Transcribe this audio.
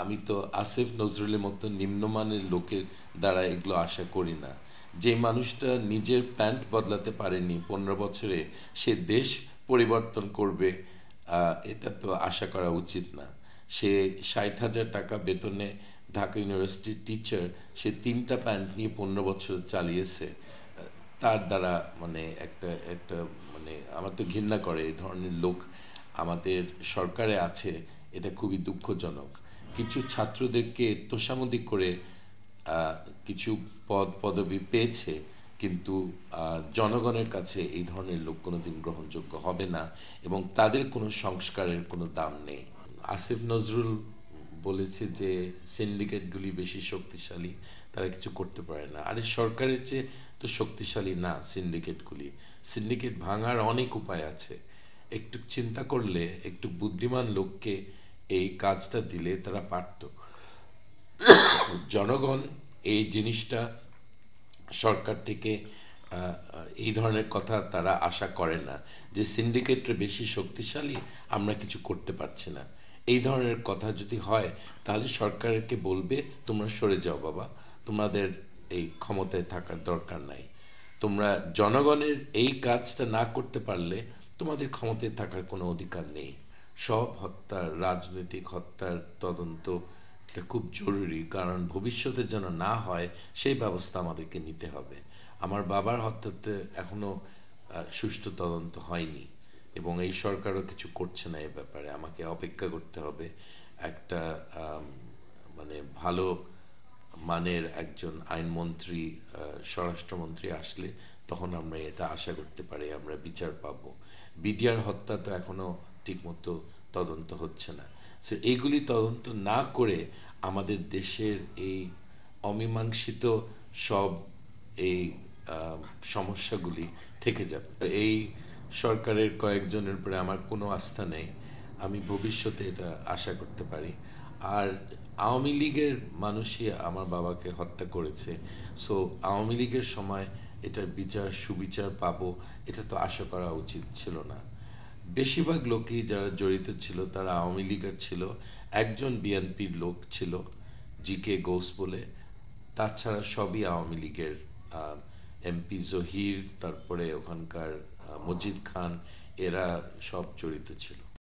আমি তো আসিফ নজরুলের মতো নিম্নমানের লোকের দ্বারা এগুলো আশা করি না। যে মানুষটা নিজের প্যান্ট বদলাতে পারেনি 15 বছরে, সে দেশ পরিবর্তন করবে, এটা তো আশা করা উচিত না। সে 60,000 টাকা বেতনে ঢাকা ইউনিভার্সিটির টিচার, সে 3টা প্যান্ট নিয়ে 15 বছর চালিয়েছে। তার দ্বারা মানে একটা একটা মানে আমার তো ঘৃণা করে এই ধরনের লোক আমাদের সরকারে আছে। এটা খুবই দুঃখজনক। কিছু ছাত্রদেরকে তোষামোদী করে আহ, কিছু পদ পদবি পেয়েছে, কিন্তু জনগণের কাছে এই ধরনের লোক কোনোদিন গ্রহণযোগ্য হবে না, এবং তাদের কোনো সংস্কারের কোনো দাম নেই। আসিফ নজরুল বলেছে যে সিন্ডিকেটগুলি বেশি শক্তিশালী, তারা কিছু করতে পারে না। আরে সরকারের চেয়ে তো শক্তিশালী না সিন্ডিকেটগুলি। সিন্ডিকেট ভাঙার অনেক উপায় আছে। একটু চিন্তা করলে, একটু বুদ্ধিমান লোককে এই কাজটা দিলে তারা পারত। জনগণ এই জিনিসটা সরকার থেকে এই ধরনের কথা তারা আশা করে না, যে সিন্ডিকেটরা বেশি শক্তিশালী, আমরা কিছু করতে পারছি না। এই ধরনের কথা যদি হয়, তাহলে সরকারকে বলবে তোমরা সরে যাও বাবা, তোমাদের এই ক্ষমতায় থাকার দরকার নাই। তোমরা জনগণের এই কাজটা না করতে পারলে তোমাদের ক্ষমতায় থাকার কোনো অধিকার নেই। সব হত্যার, রাজনৈতিক হত্যার তদন্ত এটা খুব জরুরি, কারণ ভবিষ্যতে যেন না হয় সেই ব্যবস্থা আমাদেরকে নিতে হবে। আমার বাবার হত্যাতে এখনো সুষ্ঠু তদন্ত হয়নি, এবং এই সরকারও কিছু করছে না এ ব্যাপারে। আমাকে অপেক্ষা করতে হবে একটা আম, মানে ভালো মানের একজন আইনমন্ত্রী, স্বরাষ্ট্রমন্ত্রী আসলে তখন আমরা এটা আশা করতে পারি আমরা বিচার পাবো। বিডিআর হত্যা তো এখনো ঠিকমতো তদন্ত হচ্ছে না। সো এইগুলি তদন্ত না করে আমাদের দেশের এই অমীমাংসিত সব এই আহ, সমস্যাগুলি থেকে যাবে। এই সরকারের কয়েকজনের উপরে আমার কোনো আস্থা নেই। আমি ভবিষ্যতে এটা আশা করতে পারি। আর আওয়ামী লীগের মানুষই আমার বাবাকে হত্যা করেছে। সো আওয়ামী লীগের সময় এটার বিচার সুবিচার পাবো, এটা তো আশা করা উচিত ছিল না। বেশিরভাগ লোকই যারা জড়িত ছিল তারা আওয়ামী লীগের ছিল। একজন বিএনপির লোক ছিল, জি কে ঘোষ বলে। তাছাড়া সবই আওয়ামী লীগের। এমপি জহির, তারপরে ওখানকার মজিদ খান, এরা সব জড়িত ছিল।